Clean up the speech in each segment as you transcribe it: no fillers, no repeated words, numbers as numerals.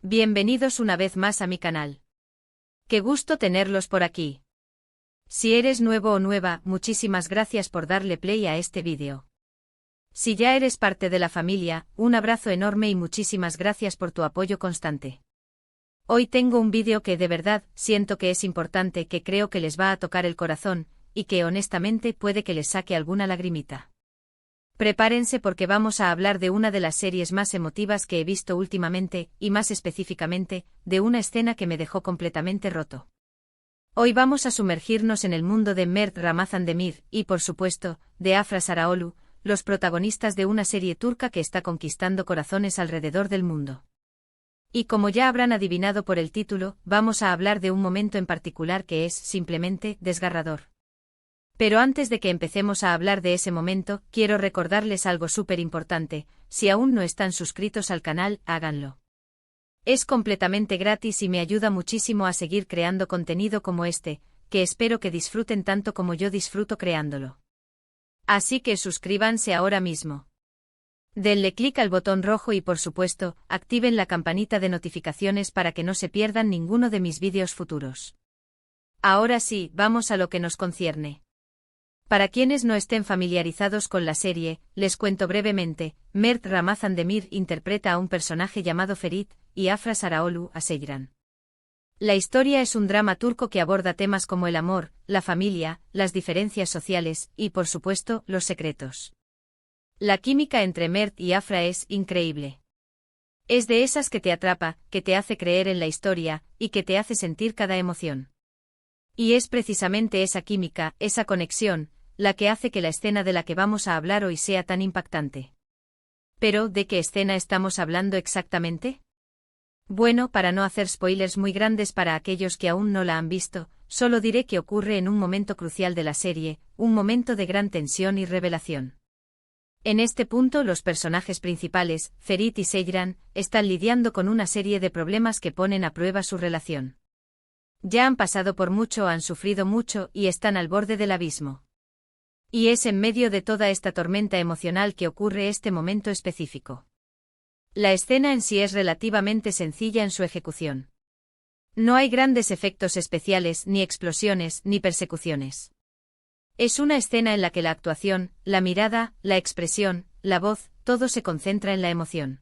Bienvenidos una vez más a mi canal. Qué gusto tenerlos por aquí. Si eres nuevo o nueva, muchísimas gracias por darle play a este vídeo. Si ya eres parte de la familia, un abrazo enorme y muchísimas gracias por tu apoyo constante. Hoy tengo un vídeo que de verdad siento que es importante, que creo que les va a tocar el corazón, y que honestamente puede que les saque alguna lagrimita. Prepárense porque vamos a hablar de una de las series más emotivas que he visto últimamente, y más específicamente, de una escena que me dejó completamente roto. Hoy vamos a sumergirnos en el mundo de Mert Ramazan Demir, y por supuesto, de Afra Sarıoğlu, los protagonistas de una serie turca que está conquistando corazones alrededor del mundo. Y como ya habrán adivinado por el título, vamos a hablar de un momento en particular que es, simplemente, desgarrador. Pero antes de que empecemos a hablar de ese momento, quiero recordarles algo súper importante: si aún no están suscritos al canal, háganlo. Es completamente gratis y me ayuda muchísimo a seguir creando contenido como este, que espero que disfruten tanto como yo disfruto creándolo. Así que suscríbanse ahora mismo. Denle clic al botón rojo y por supuesto, activen la campanita de notificaciones para que no se pierdan ninguno de mis vídeos futuros. Ahora sí, vamos a lo que nos concierne. Para quienes no estén familiarizados con la serie, les cuento brevemente: Mert Ramazan Demir interpreta a un personaje llamado Ferit, y Afra Sarıoğlu a Seyran. La historia es un drama turco que aborda temas como el amor, la familia, las diferencias sociales, y por supuesto, los secretos. La química entre Mert y Afra es increíble. Es de esas que te atrapa, que te hace creer en la historia, y que te hace sentir cada emoción. Y es precisamente esa química, esa conexión, la que hace que la escena de la que vamos a hablar hoy sea tan impactante. Pero, ¿de qué escena estamos hablando exactamente? Bueno, para no hacer spoilers muy grandes para aquellos que aún no la han visto, solo diré que ocurre en un momento crucial de la serie, un momento de gran tensión y revelación. En este punto los personajes principales, Ferit y Seyran, están lidiando con una serie de problemas que ponen a prueba su relación. Ya han pasado por mucho, han sufrido mucho y están al borde del abismo. Y es en medio de toda esta tormenta emocional que ocurre este momento específico. La escena en sí es relativamente sencilla en su ejecución. No hay grandes efectos especiales, ni explosiones, ni persecuciones. Es una escena en la que la actuación, la mirada, la expresión, la voz, todo se concentra en la emoción.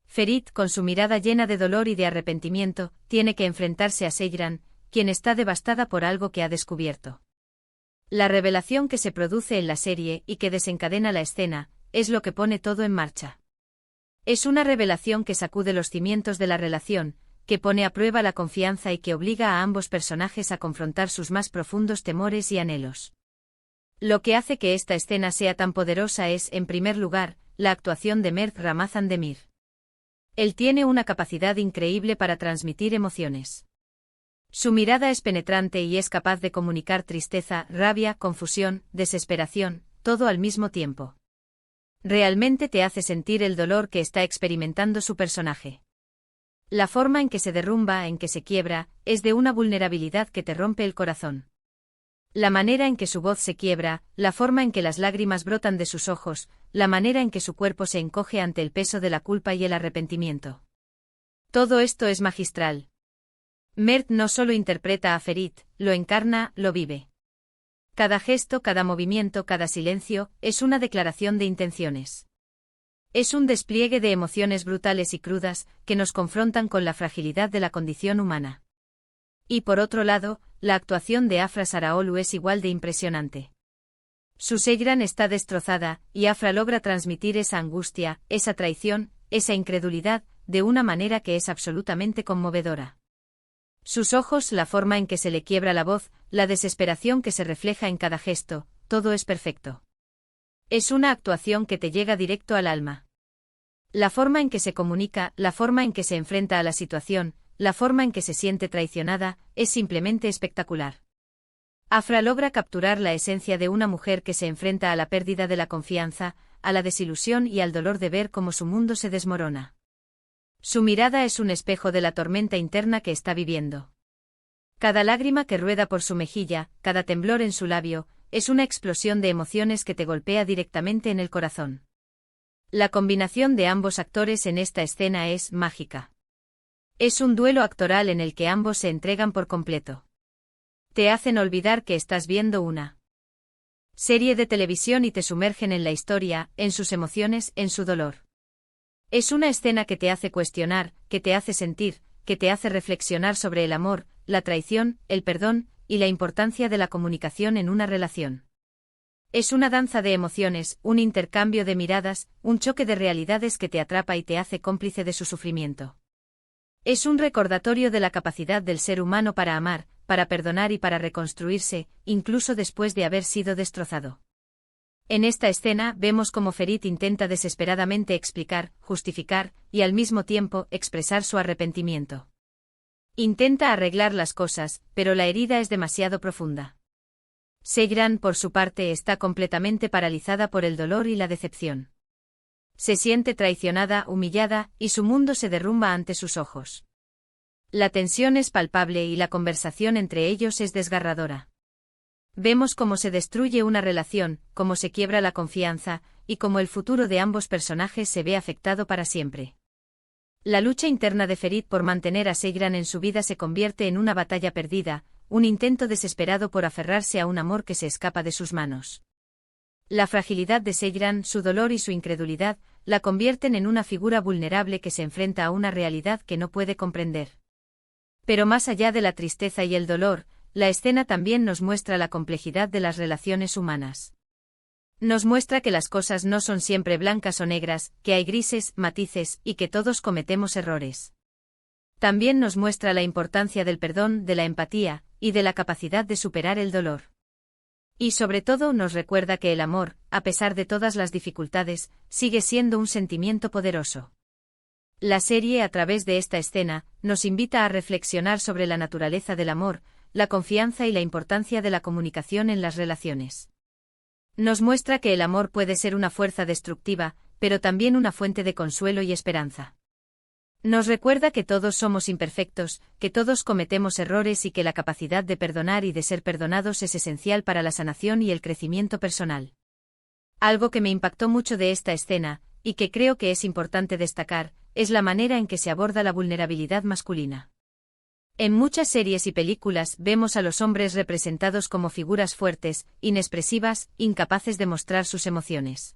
Ferit, con su mirada llena de dolor y de arrepentimiento, tiene que enfrentarse a Seyran, quien está devastada por algo que ha descubierto. La revelación que se produce en la serie y que desencadena la escena, es lo que pone todo en marcha. Es una revelación que sacude los cimientos de la relación, que pone a prueba la confianza y que obliga a ambos personajes a confrontar sus más profundos temores y anhelos. Lo que hace que esta escena sea tan poderosa es, en primer lugar, la actuación de Mert Ramazan Demir. Él tiene una capacidad increíble para transmitir emociones. Su mirada es penetrante y es capaz de comunicar tristeza, rabia, confusión, desesperación, todo al mismo tiempo. Realmente te hace sentir el dolor que está experimentando su personaje. La forma en que se derrumba, en que se quiebra, es de una vulnerabilidad que te rompe el corazón. La manera en que su voz se quiebra, la forma en que las lágrimas brotan de sus ojos, la manera en que su cuerpo se encoge ante el peso de la culpa y el arrepentimiento. Todo esto es magistral. Mert no solo interpreta a Ferit, lo encarna, lo vive. Cada gesto, cada movimiento, cada silencio, es una declaración de intenciones. Es un despliegue de emociones brutales y crudas, que nos confrontan con la fragilidad de la condición humana. Y por otro lado, la actuación de Afra Sarıoğlu es igual de impresionante. Su Seyran está destrozada, y Afra logra transmitir esa angustia, esa traición, esa incredulidad, de una manera que es absolutamente conmovedora. Sus ojos, la forma en que se le quiebra la voz, la desesperación que se refleja en cada gesto, todo es perfecto. Es una actuación que te llega directo al alma. La forma en que se comunica, la forma en que se enfrenta a la situación, la forma en que se siente traicionada, es simplemente espectacular. Afra logra capturar la esencia de una mujer que se enfrenta a la pérdida de la confianza, a la desilusión y al dolor de ver cómo su mundo se desmorona. Su mirada es un espejo de la tormenta interna que está viviendo. Cada lágrima que rueda por su mejilla, cada temblor en su labio, es una explosión de emociones que te golpea directamente en el corazón. La combinación de ambos actores en esta escena es mágica. Es un duelo actoral en el que ambos se entregan por completo. Te hacen olvidar que estás viendo una serie de televisión y te sumergen en la historia, en sus emociones, en su dolor. Es una escena que te hace cuestionar, que te hace sentir, que te hace reflexionar sobre el amor, la traición, el perdón, y la importancia de la comunicación en una relación. Es una danza de emociones, un intercambio de miradas, un choque de realidades que te atrapa y te hace cómplice de su sufrimiento. Es un recordatorio de la capacidad del ser humano para amar, para perdonar y para reconstruirse, incluso después de haber sido destrozado. En esta escena vemos cómo Ferit intenta desesperadamente explicar, justificar, y al mismo tiempo expresar su arrepentimiento. Intenta arreglar las cosas, pero la herida es demasiado profunda. Seyran, por su parte, está completamente paralizada por el dolor y la decepción. Se siente traicionada, humillada, y su mundo se derrumba ante sus ojos. La tensión es palpable y la conversación entre ellos es desgarradora. Vemos cómo se destruye una relación, cómo se quiebra la confianza, y cómo el futuro de ambos personajes se ve afectado para siempre. La lucha interna de Ferit por mantener a Seyran en su vida se convierte en una batalla perdida, un intento desesperado por aferrarse a un amor que se escapa de sus manos. La fragilidad de Seyran, su dolor y su incredulidad, la convierten en una figura vulnerable que se enfrenta a una realidad que no puede comprender. Pero más allá de la tristeza y el dolor, la escena también nos muestra la complejidad de las relaciones humanas. Nos muestra que las cosas no son siempre blancas o negras, que hay grises, matices, y que todos cometemos errores. También nos muestra la importancia del perdón, de la empatía, y de la capacidad de superar el dolor. Y sobre todo nos recuerda que el amor, a pesar de todas las dificultades, sigue siendo un sentimiento poderoso. La serie, a través de esta escena, nos invita a reflexionar sobre la naturaleza del amor, la confianza y la importancia de la comunicación en las relaciones. Nos muestra que el amor puede ser una fuerza destructiva, pero también una fuente de consuelo y esperanza. Nos recuerda que todos somos imperfectos, que todos cometemos errores y que la capacidad de perdonar y de ser perdonados es esencial para la sanación y el crecimiento personal. Algo que me impactó mucho de esta escena, y que creo que es importante destacar, es la manera en que se aborda la vulnerabilidad masculina. En muchas series y películas vemos a los hombres representados como figuras fuertes, inexpresivas, incapaces de mostrar sus emociones.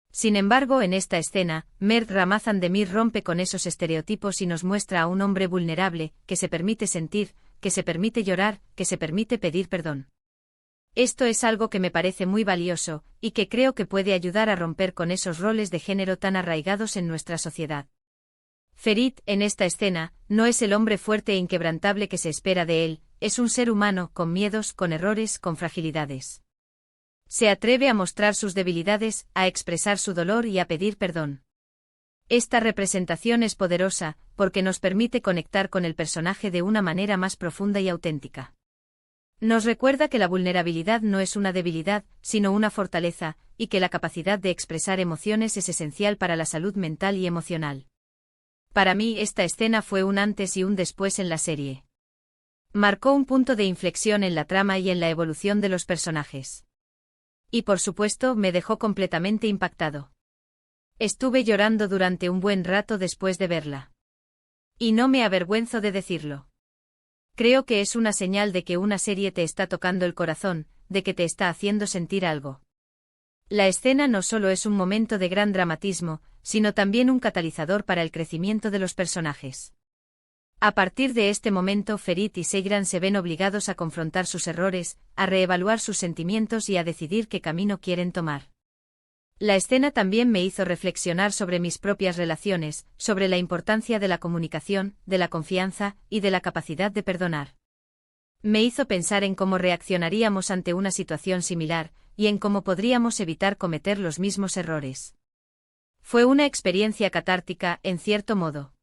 Sin embargo, en esta escena, Mert Ramazan Demir rompe con esos estereotipos y nos muestra a un hombre vulnerable, que se permite sentir, que se permite llorar, que se permite pedir perdón. Esto es algo que me parece muy valioso, y que creo que puede ayudar a romper con esos roles de género tan arraigados en nuestra sociedad. Ferit, en esta escena, no es el hombre fuerte e inquebrantable que se espera de él, es un ser humano, con miedos, con errores, con fragilidades. Se atreve a mostrar sus debilidades, a expresar su dolor y a pedir perdón. Esta representación es poderosa, porque nos permite conectar con el personaje de una manera más profunda y auténtica. Nos recuerda que la vulnerabilidad no es una debilidad, sino una fortaleza, y que la capacidad de expresar emociones es esencial para la salud mental y emocional. Para mí esta escena fue un antes y un después en la serie. Marcó un punto de inflexión en la trama y en la evolución de los personajes. Y por supuesto me dejó completamente impactado. Estuve llorando durante un buen rato después de verla. Y no me avergüenzo de decirlo. Creo que es una señal de que una serie te está tocando el corazón, de que te está haciendo sentir algo. La escena no solo es un momento de gran dramatismo, sino también un catalizador para el crecimiento de los personajes. A partir de este momento Ferit y Seyran se ven obligados a confrontar sus errores, a reevaluar sus sentimientos y a decidir qué camino quieren tomar. La escena también me hizo reflexionar sobre mis propias relaciones, sobre la importancia de la comunicación, de la confianza, y de la capacidad de perdonar. Me hizo pensar en cómo reaccionaríamos ante una situación similar, y en cómo podríamos evitar cometer los mismos errores. Fue una experiencia catártica, en cierto modo.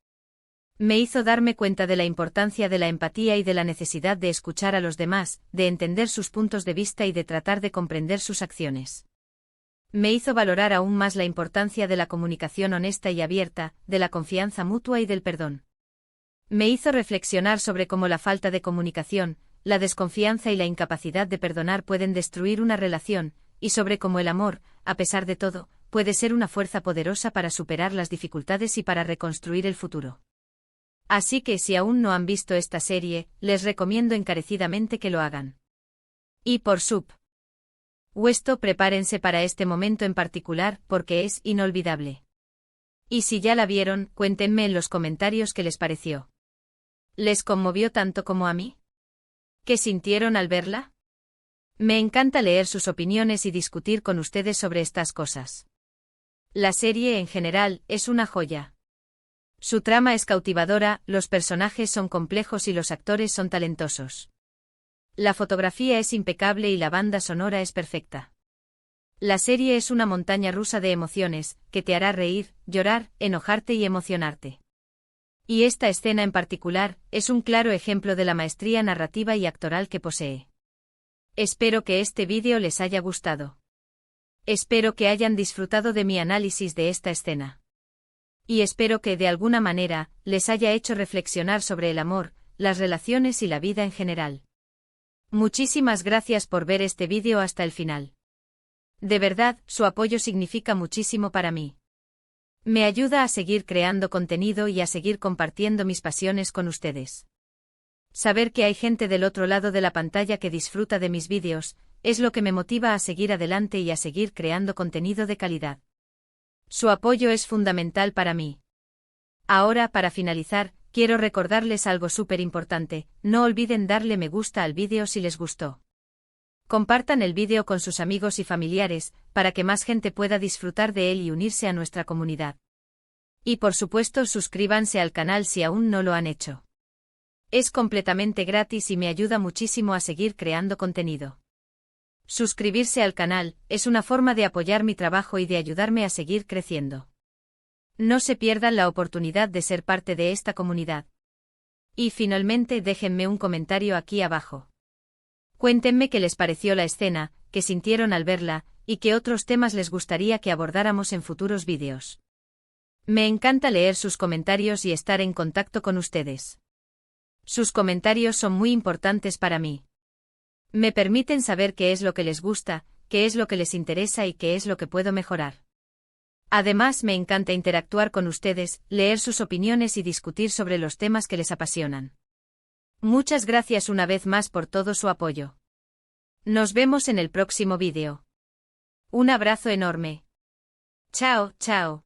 Me hizo darme cuenta de la importancia de la empatía y de la necesidad de escuchar a los demás, de entender sus puntos de vista y de tratar de comprender sus acciones. Me hizo valorar aún más la importancia de la comunicación honesta y abierta, de la confianza mutua y del perdón. Me hizo reflexionar sobre cómo la falta de comunicación, la desconfianza y la incapacidad de perdonar pueden destruir una relación, y sobre cómo el amor, a pesar de todo, puede ser una fuerza poderosa para superar las dificultades y para reconstruir el futuro. Así que si aún no han visto esta serie, les recomiendo encarecidamente que lo hagan. Y por supuesto, prepárense para este momento en particular porque es inolvidable. Y si ya la vieron, cuéntenme en los comentarios qué les pareció. ¿Les conmovió tanto como a mí? ¿Qué sintieron al verla? Me encanta leer sus opiniones y discutir con ustedes sobre estas cosas. La serie en general es una joya. Su trama es cautivadora, los personajes son complejos y los actores son talentosos. La fotografía es impecable y la banda sonora es perfecta. La serie es una montaña rusa de emociones, que te hará reír, llorar, enojarte y emocionarte. Y esta escena en particular, es un claro ejemplo de la maestría narrativa y actoral que posee. Espero que este vídeo les haya gustado. Espero que hayan disfrutado de mi análisis de esta escena. Y espero que de alguna manera, les haya hecho reflexionar sobre el amor, las relaciones y la vida en general. Muchísimas gracias por ver este vídeo hasta el final. De verdad, su apoyo significa muchísimo para mí. Me ayuda a seguir creando contenido y a seguir compartiendo mis pasiones con ustedes. Saber que hay gente del otro lado de la pantalla que disfruta de mis vídeos, es lo que me motiva a seguir adelante y a seguir creando contenido de calidad. Su apoyo es fundamental para mí. Ahora, para finalizar, quiero recordarles algo súper importante, no olviden darle me gusta al vídeo si les gustó. Compartan el vídeo con sus amigos y familiares, para que más gente pueda disfrutar de él y unirse a nuestra comunidad. Y por supuesto suscríbanse al canal si aún no lo han hecho. Es completamente gratis y me ayuda muchísimo a seguir creando contenido. Suscribirse al canal es una forma de apoyar mi trabajo y de ayudarme a seguir creciendo. No se pierdan la oportunidad de ser parte de esta comunidad. Y finalmente déjenme un comentario aquí abajo. Cuéntenme qué les pareció la escena, qué sintieron al verla, y qué otros temas les gustaría que abordáramos en futuros vídeos. Me encanta leer sus comentarios y estar en contacto con ustedes. Sus comentarios son muy importantes para mí. Me permiten saber qué es lo que les gusta, qué es lo que les interesa y qué es lo que puedo mejorar. Además, me encanta interactuar con ustedes, leer sus opiniones y discutir sobre los temas que les apasionan. Muchas gracias una vez más por todo su apoyo. Nos vemos en el próximo vídeo. Un abrazo enorme. Chao, chao.